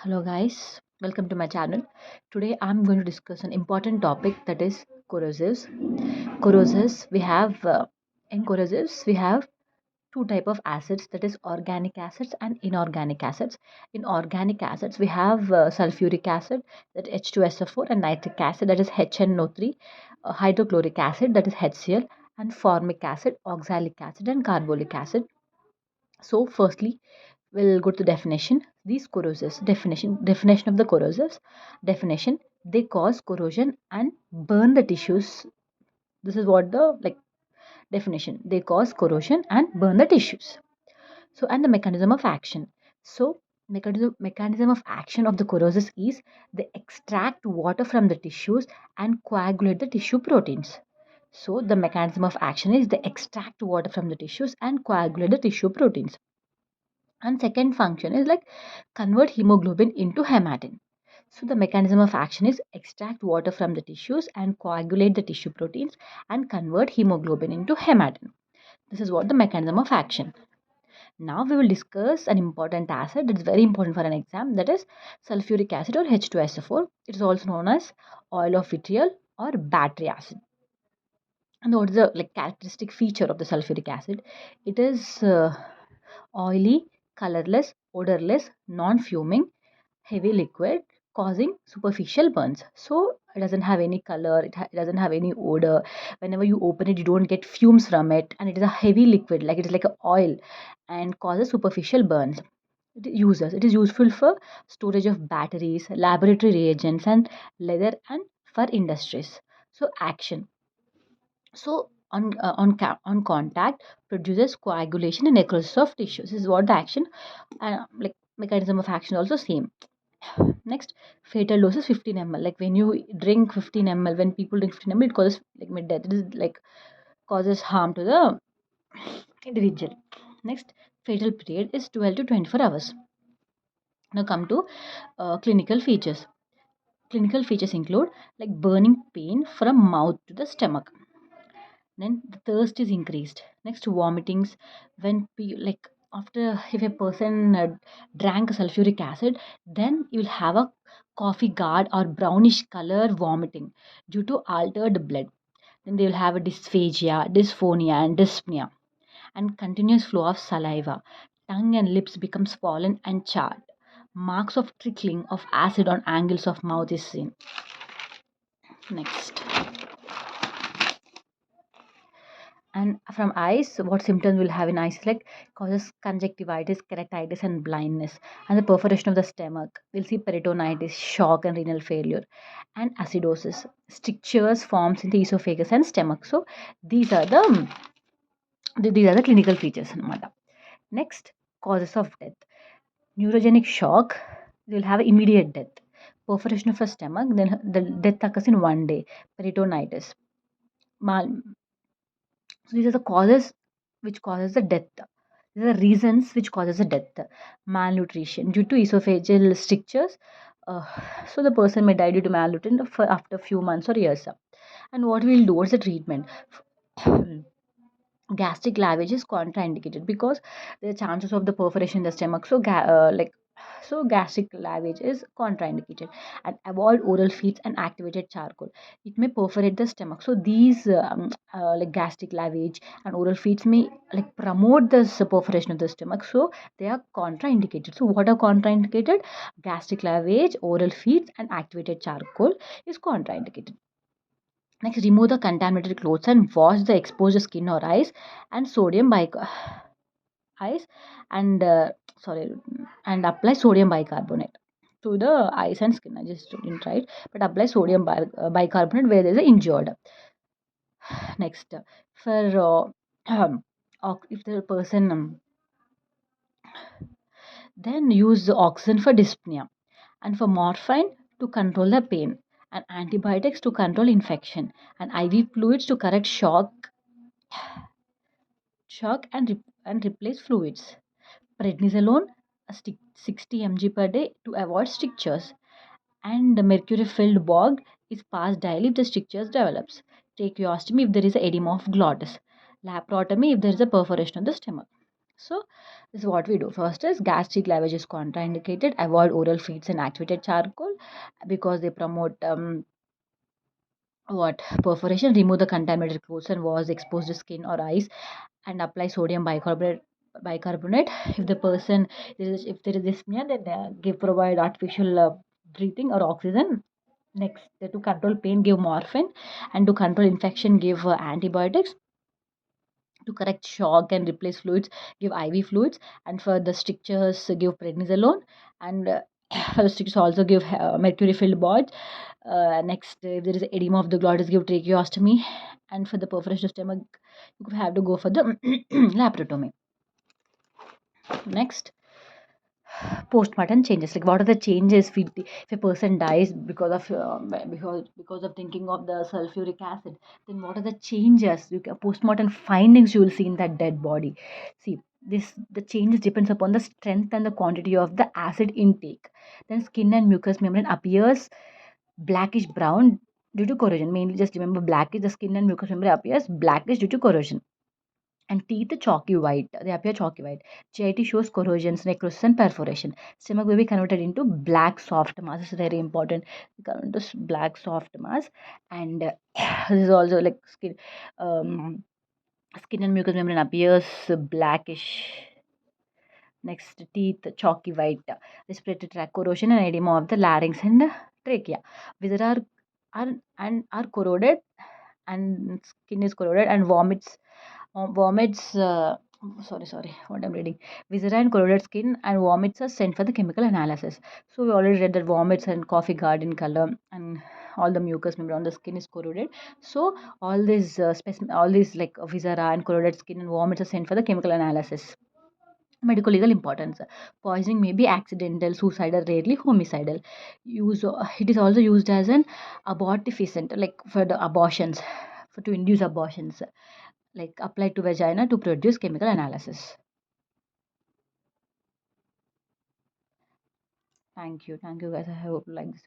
Hello guys, welcome to my channel. Today I'm going to discuss an important topic, that is corrosives. Corrosives we have in corrosives we have two type of acids, that is organic acids and inorganic acids. In organic acids we have sulfuric acid, that H2SO4, and nitric acid, that is HNO3, hydrochloric acid, that is HCl, and formic acid, oxalic acid, and carbolic acid. So firstly we'll go to the definition. These corrosives, definition of the corrosives. Definition: they cause corrosion and burn the tissues. This is what the definition: they cause corrosion and burn the tissues. So, and the mechanism of action. So, mechanism of action of the corrosives is they extract water from the tissues and coagulate the tissue proteins. So the mechanism of action is they extract water from the tissues and coagulate the tissue proteins. And second function is like convert hemoglobin into hematin. So the mechanism of action is extract water from the tissues and coagulate the tissue proteins and convert hemoglobin into hematin. This is what the mechanism of action. Now we will discuss an important acid that is very important for an exam, that is sulfuric acid or H2SO4. It is also known as oil of vitriol or battery acid. And what is the characteristic feature of the sulfuric acid? It is oily, colorless, odorless, non-fuming, heavy liquid, causing superficial burns. So it doesn't have any color, it doesn't have any odor. Whenever you open it, you don't get fumes from it, and it is a heavy liquid, like it is like a oil, and causes superficial burns. It is useful for storage of batteries, laboratory reagents, and leather and for industries. So action. So on contact produces coagulation and necrosis of tissues. This is what the action and mechanism of action also same. Next, fatal dose is 15 ml. Like when you drink 15 ml, when people drink 15 ml, it causes like death. It is like causes harm to the individual. Next, fatal period is 12 to 24 hours. Now come to clinical features. Clinical features include like burning pain from mouth to the stomach. Then the thirst is increased. Next, vomitings. When like after if a person drank sulfuric acid, then you will have a coffee guard or brownish color vomiting due to altered blood. Then they will have a dysphagia, dysphonia, and dyspnea, and continuous flow of saliva. Tongue and lips become swollen and charred. Marks of trickling of acid on angles of mouth is seen. Next. And from eyes, what symptoms will have in eyes, like causes conjunctivitis, keratitis, and blindness. And the perforation of the stomach, we'll see peritonitis, shock, and renal failure. And acidosis, strictures forms in the esophagus and stomach. So these are the clinical features అన్నమాట. Next, causes of death. Neurogenic shock, will have immediate death. Perforation of the stomach, then the death occurs in 1 day. Peritonitis. So these are the causes which causes the death. These are the reasons which causes the death. Malnutrition due to esophageal strictures. Uh, so the person may die due to malnutrition after a few months or years. And what we'll do? What's the treatment? Gastric lavage is contraindicated because the chances of the perforation in the stomach. So so gastric lavage is contraindicated. And avoid oral feeds and activated charcoal. It may perforate the stomach. So these gastric lavage and oral feeds may promote this perforation of the stomach. So they are contraindicated. So what are contraindicated? Gastric lavage, oral feeds, and activated charcoal is contraindicated. Next, remove the contaminated clothes and wash the exposed skin or eyes and sodium eyes and sorry and apply sodium bicarbonate to the eyes and skin. I just didn't write, but apply sodium bicarbonate where there is a injured. Next, for if the person then use the oxygen for dyspnea, and for morphine to control the pain, and antibiotics to control infection, and IV fluids to correct shock and replace fluids. Prednisolone, 60 mg per day to avoid strictures, and the mercury filled bog is passed daily if the strictures develops. Tracheostomy if there is a edema of glottis. Laparotomy if there is a perforation of the stomach. So this is what we do. First is gastric lavage is contraindicated. Avoid oral feeds and activated charcoal because they promote what perforation. Remove the contaminated clothes and was exposed to skin or eyes, and apply sodium bicarbonate. If the person if there is dyspnea, then give provide artificial breathing or oxygen. Next, to control pain, give morphine, and to control infection, give antibiotics. To correct shock and replace fluids, give IV fluids, and for the strictures, give prednisolone, and for the strictures also give mercury filled boards. Next, if there is edema of the glottis, give tracheostomy, and for the perforation of stomach, you have to go for the laparotomy. Next, postmortem changes, like what are the changes if a person dies because of because of thinking of the sulfuric acid, then what are the changes postmortem findings you will see in that dead body. See, this the changes depends upon the strength and the quantity of the acid intake. Then skin and mucous membrane appears blackish brown due to corrosion. Mainly just remember blackish, the skin and mucous membrane appears blackish due to corrosion. And teeth chalky white. They appear chalky white. GIT shows corrosions, necrosis, and perforation. Stomach will be converted into black soft mass. This is very important. Convert to black soft mass, and this is also like skin. Skin and mucous membrane appears blackish. Next, teeth chalky white. Respiratory tract corrosion and edema of the larynx and trachea. Whether are corroded, and skin is corroded, and vomits sorry what I'm reading. Viscera and corroded skin and vomits are sent for the chemical analysis. So we already read that vomits and coffee garden color, and all the mucous membrane on the skin is corroded. So all these all these like viscera and corroded skin and vomits are sent for the chemical analysis. Medical legal importance. Poisoning may be accidental, suicidal, rarely homicidal. It is also used as an abortifacient, like for the abortions, for to induce abortions, like applied to vagina to produce chemical analysis. Thank you guys. I hope you like this.